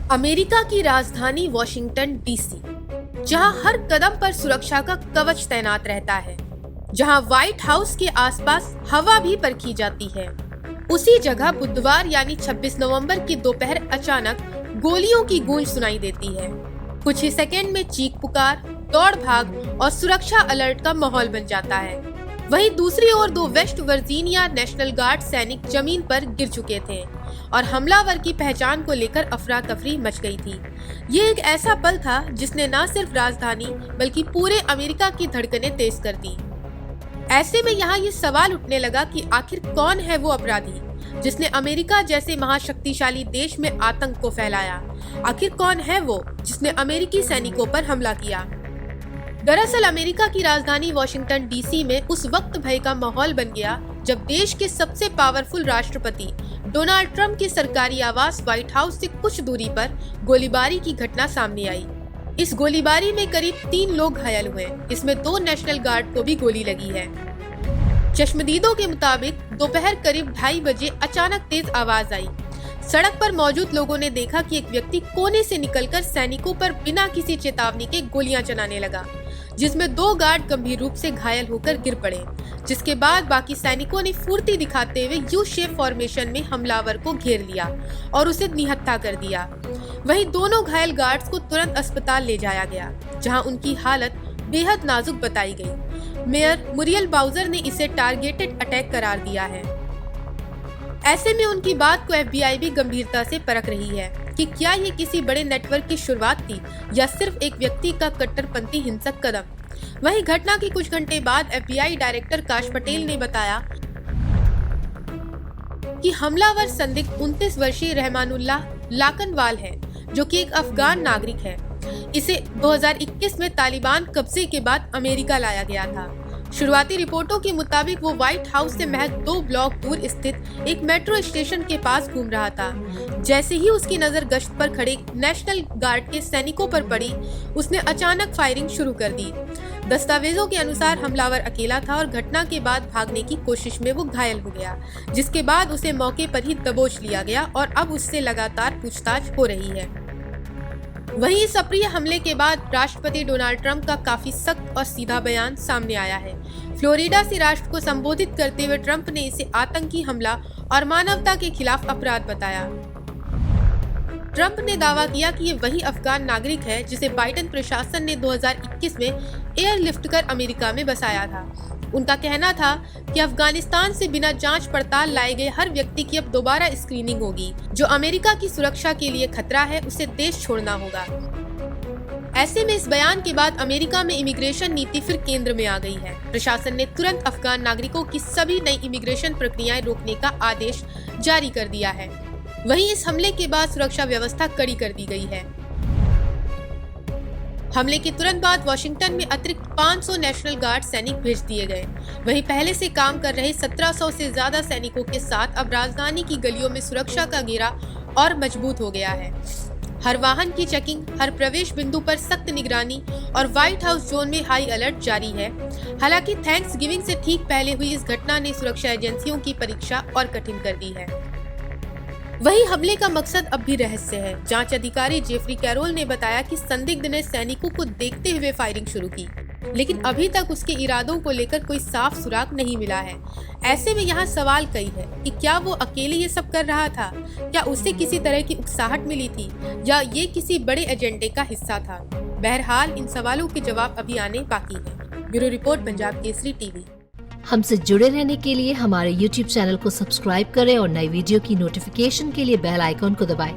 America की राजधानी Washington DC, जहां हर कदम पर सुरक्षा का कवच तैनात रहता है, जहां व्हाइट हाउस के आसपास हवा भी परखी जाती है, उसी जगह बुधवार यानी 26 नवंबर की दोपहर अचानक गोलियों की गूंज सुनाई देती है। कुछ ही सेकंड में चीख पुकार, दौड़ भाग और सुरक्षा अलर्ट का माहौल बन जाता है। वहीं दूसरी ओर 2 वेस्ट वर्जीनिया नेशनल गार्ड सैनिक जमीन पर गिर चुके थे और हमलावर की पहचान को लेकर अफरा तफरी मच गई थी। ये एक ऐसा पल था जिसने न सिर्फ राजधानी बल्कि पूरे अमेरिका की धड़कनें तेज कर दी। ऐसे में यहाँ ये सवाल उठने लगा कि आखिर कौन है वो अपराधी जिसने अमेरिका जैसे महाशक्तिशाली देश में आतंक को फैलाया। आखिर कौन है वो जिसने अमेरिकी सैनिकों पर हमला किया। दरअसल अमेरिका की राजधानी वॉशिंगटन डीसी में उस वक्त भय का माहौल बन गया जब देश के सबसे पावरफुल राष्ट्रपति डोनाल्ड ट्रंप के सरकारी आवास व्हाइट हाउस से कुछ दूरी पर गोलीबारी की घटना सामने आई। इस गोलीबारी में करीब 3 लोग घायल हुए, इसमें 2 नेशनल गार्ड को भी गोली लगी है। चश्मदीदों के मुताबिक दोपहर करीब 2:30 बजे अचानक तेज आवाज आई। सड़क पर मौजूद लोगों ने देखा कि एक व्यक्ति कोने से निकलकर सैनिकों पर बिना किसी चेतावनी के गोलियां चलाने लगा, जिसमें 2 गार्ड गंभीर रूप से घायल होकर गिर पड़े। जिसके बाद बाकी सैनिकों ने फुर्ती दिखाते हुए यू शेप फॉर्मेशन में हमलावर को घेर लिया और उसे निहत्था कर दिया। वहीं दोनों घायल गार्ड्स को तुरंत अस्पताल ले जाया गया, जहां उनकी हालत बेहद नाजुक बताई गई। मेयर मुरियल बाउजर ने इसे टारगेटेड अटैक करार दिया है। ऐसे में उनकी बात को FBI भी गंभीरता से परख रही है कि क्या ये किसी बड़े नेटवर्क की शुरुआत थी या सिर्फ एक व्यक्ति का कट्टरपंथी हिंसक कदम। वहीं घटना के कुछ घंटे बाद FBI डायरेक्टर काश पटेल ने बताया कि हमलावर संदिग्ध 29 वर्षीय रहमानुल्लाह लाकनवाल है, जो कि एक अफगान नागरिक है। इसे 2021 में तालिबान कब्जे के बाद अमेरिका लाया गया था। शुरुआती रिपोर्टों के मुताबिक वो व्हाइट हाउस से महज 2 ब्लॉक दूर स्थित एक मेट्रो स्टेशन के पास घूम रहा था। जैसे ही उसकी नजर गश्त पर खड़े नेशनल गार्ड के सैनिकों पर पड़ी, उसने अचानक फायरिंग शुरू कर दी। दस्तावेजों के अनुसार हमलावर अकेला था और घटना के बाद भागने की कोशिश में वो घायल हो गया, जिसके बाद उसे मौके पर ही दबोच लिया गया और अब उससे लगातार पूछताछ हो रही है। वहीं इस अप्रिय हमले के बाद राष्ट्रपति डोनाल्ड ट्रंप का काफी सख्त और सीधा बयान सामने आया है। फ्लोरिडा से राष्ट्र को संबोधित करते हुए ट्रंप ने इसे आतंकी हमला और मानवता के खिलाफ अपराध बताया। ट्रंप ने दावा किया कि ये वही अफगान नागरिक है जिसे बाइडेन प्रशासन ने 2021 में एयरलिफ्ट कर अमेरिका में बसाया था। उनका कहना था कि अफगानिस्तान से बिना जांच पड़ताल लाए गए हर व्यक्ति की अब दोबारा स्क्रीनिंग होगी। जो अमेरिका की सुरक्षा के लिए खतरा है, उसे देश छोड़ना होगा। ऐसे में इस बयान के बाद अमेरिका में इमिग्रेशन नीति फिर केंद्र में आ गई है। प्रशासन ने तुरंत अफगान नागरिकों की सभी नई इमिग्रेशन प्रक्रियाएं रोकने का आदेश जारी कर दिया है। वहीं इस हमले के बाद सुरक्षा व्यवस्था कड़ी कर दी गई है। हमले के तुरंत बाद वॉशिंगटन में अतिरिक्त 500 नेशनल गार्ड सैनिक भेज दिए गए। वहीं पहले से काम कर रहे 1700 से ज्यादा सैनिकों के साथ अब राजधानी की गलियों में सुरक्षा का घेरा और मजबूत हो गया है। हर वाहन की चेकिंग, हर प्रवेश बिंदु पर सख्त निगरानी और व्हाइट हाउस जोन में हाई अलर्ट जारी है। हालांकि थैंक्सगिविंग से ठीक पहले हुई इस घटना ने सुरक्षा एजेंसियों की परीक्षा और कठिन कर दी है। वहीं हमले का मकसद अब भी रहस्य है। जांच अधिकारी जेफरी कैरोल ने बताया कि संदिग्ध ने सैनिकों को देखते हुए फायरिंग शुरू की, लेकिन अभी तक उसके इरादों को लेकर कोई साफ सुराग नहीं मिला है। ऐसे में यहाँ सवाल कई है कि क्या वो अकेले ये सब कर रहा था, क्या उसे किसी तरह की उकसाहट मिली थी, या ये किसी बड़े एजेंडे का हिस्सा था। बहरहाल इन सवालों के जवाब अभी आने बाकी है। Bureau report, Punjab Kesari TV. हमसे जुड़े रहने के लिए हमारे YouTube चैनल को सब्सक्राइब करें और नई वीडियो की नोटिफिकेशन के लिए बेल आइकॉन को दबाएं।